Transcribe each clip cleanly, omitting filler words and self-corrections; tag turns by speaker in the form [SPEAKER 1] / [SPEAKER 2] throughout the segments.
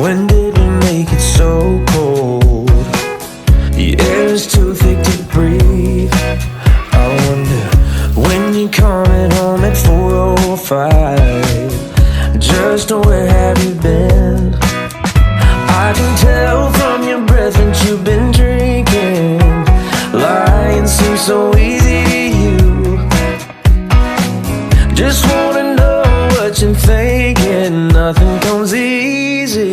[SPEAKER 1] When did we make it so cold? The air is too thick to breathe. I wonder when you're coming home at 4:05. Just where have you been? I can tell from your breath that you've been drinking. Lying seems so easy to you. Just wanna know what you're thinking. Nothing comes easy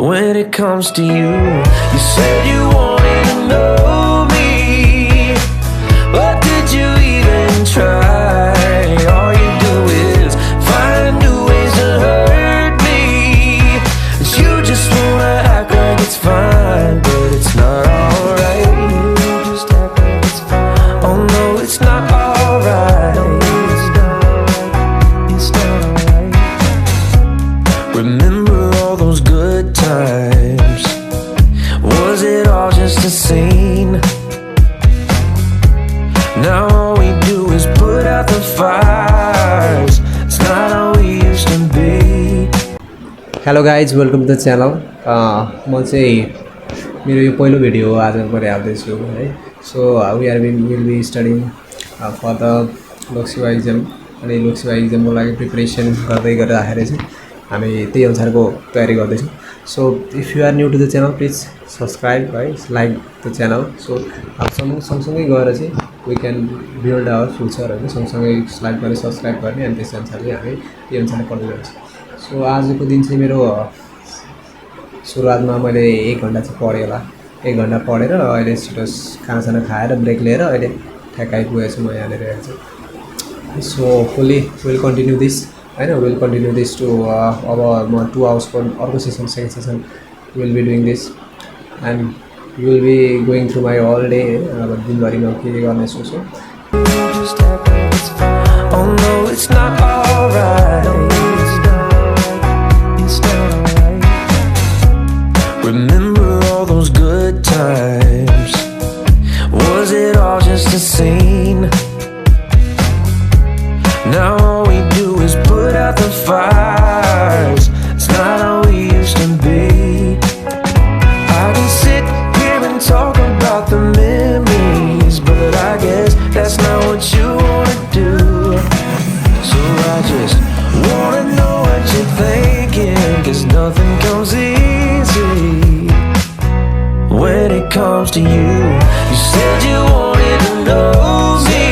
[SPEAKER 1] when it comes to you. You said you wanted to know me, but did you even try? All you do is find new ways to hurt me. You just wanna act like it's fine, but it's not alright. You just act like it's fine. Oh no, it's not alright. It's not alright. Remember all those good times? Was it all just a scene? Now all we do is put out the fires. It's not how we used to be.
[SPEAKER 2] Hello guys welcome to the channel म चाहिँ मेरो यो पहिलो video हो आज गरे हाल्दैछु है so will be studying for the लोकसेवा exam अनि लोकसेवा एक्जामको लागि प्रिपरेसन गर्दै गर्दाखेरि चाहिँ हामी त्यही अनुसारको तयारी गर्दैछौँ so if you are new to the channel please subscribe है लाइक द च्यानल सो सँगसँगै गएर चाहिँ we can build our future होइन सँगसँगै लाइक गर्ने सब्सक्राइब गर्ने अनि त्यस अनुसार चाहिँ हामी त्यही अनुसार पढ्दै जान्छौँ सो आजको दिन चाहिँ मेरो सुरुवातमा मैले 1 घन्टा चाहिँ पढेँ होला 1 घन्टा पढेर अहिले छिटो खानासाना खाएर ब्रेक लिएर अहिले ठ्याक्क आइपुगेको छु म यहाँनिर चाहिँ सो होपफुल्ली विल कन्टिन्यू दिस होइन विल कन्टिन्यू दिस टु अब म 2 आवर्सको अर्को session second session will be doing this and you will be going through my Al day अब दिनभरिमा के गर्ने सोच्छु
[SPEAKER 1] Oh no, it's not alright. It's not alright. Remember all those good times? Was it all just a scene? Now all we do is put out the fires. It's not how we used to be. I can sit here and talk about the memories, but I guess that's not what you wanna do. So I just wanna know what you're thinking, 'cause nothing comes easy when it comes to you. You said you wanted to know me,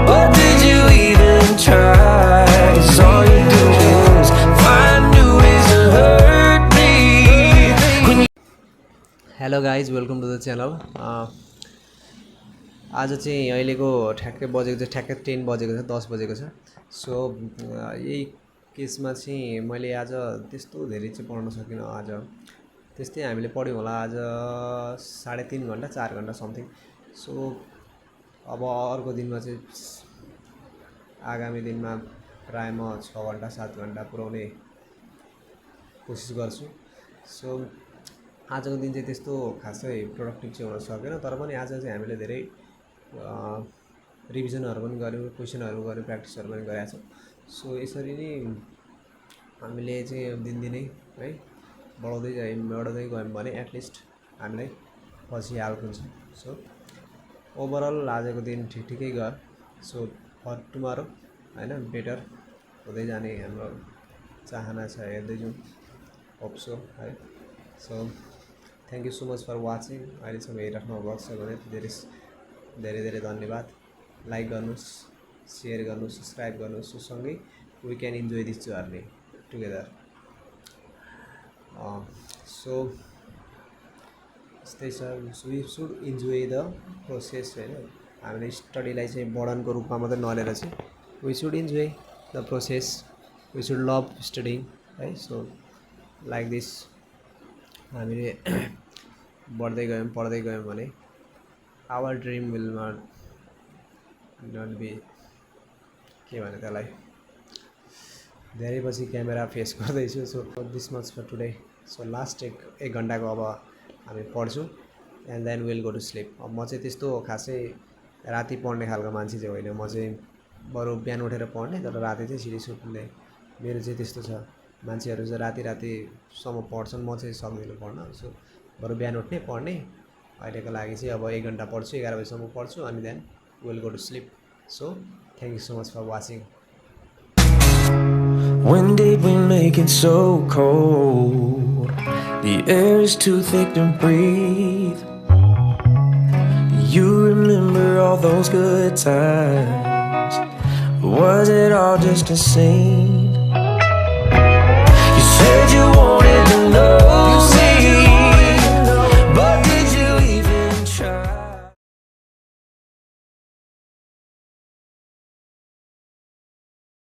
[SPEAKER 1] but did you even try? 'Cause all you do is find new ways to hurt me.
[SPEAKER 2] Hello guys welcome to the channel आज चाहिँ अहिलेको ठ्याक्कै बजेको चाहिँ ठ्याक्कै 10 बजेको छ 10 बजेको छ सो यही केसमा चाहिँ मैले आज त्यस्तो धेरै चाहिँ पढ्न सकिनँ आज त्यस्तै हामीले पढ्यौँ होला आज 3.5 घन्टा 4 घन्टा समथिङ सो अब अर्को दिनमा चाहिँ आगामी दिनमा प्राय म 6 घन्टा 7 घन्टा पुर्याउने कोसिस गर्छु सो आजको दिन चाहिँ त्यस्तो खासै प्रोडक्टिभ चाहिँ हुन सकेन तर पनि आज चाहिँ हामीले धेरै रिभिजनहरू पनि गऱ्यौँ क्वेसनहरू गऱ्यौँ प्र्याक्टिसहरू पनि गरेका छौँ सो यसरी नै हामीले चाहिँ दिनदिनै है बढाउँदै गयौँ भने एटलिस्ट हामीलाई पछि हेल्प हुन्छ सो ओभरअल आजको दिन ठिकै गयो सो फर टुमारो होइन बेटर हुँदै जाने हाम्रो चाहना छ हेर्दै जाउँ होप सो है सो thank you so much for watching अहिलेसम्म हेरिराख्नु भएको छ भने धेरै धेरै धन्यवाद लाइक गर्नुहोस् सेयर गर्नुहोस् सब्सक्राइब गर्नुहोस् सँगै we can enjoy this journey together so यस्तै छ we should enjoy the process होइन हामीले स्टडीलाई चाहिँ बर्डनको रूपमा मात्रै नलिएर चाहिँ we should enjoy the process we should love studying है सो लाइक दिस हामीले पढ्दै गयौँ भने our dream will not be के भने त्यसलाई धेरै पछि क्यामेरा फेस गर्दैछु so this much for today so last एक घन्टाको अब हामी पढ्छौँ and then will go to sleep अब म चाहिँ त्यस्तो खासै राति पढ्ने खालको मान्छे चाहिँ होइन म चाहिँ बरु बिहान उठेर पढ्ने तर राति चाहिँ छिटै सुत्ने मेरो चाहिँ त्यस्तो छ मान्छेहरू चाहिँ राति रातिसम्म पढ्छन्, म चाहिँ सक्दिनँ पढ्न। सो बरु बिहान उठ्ने पढ्ने, अहिलेको लागि चाहिँ अब 1 घन्टा पढ्छु, 11 बजीसम्म पढ्छु अनि then will go to sleep. So thank you so much for watching.
[SPEAKER 1] When did we make it so cold? The air is too thick to breathe. You remember all those good times? Was it all just a scene?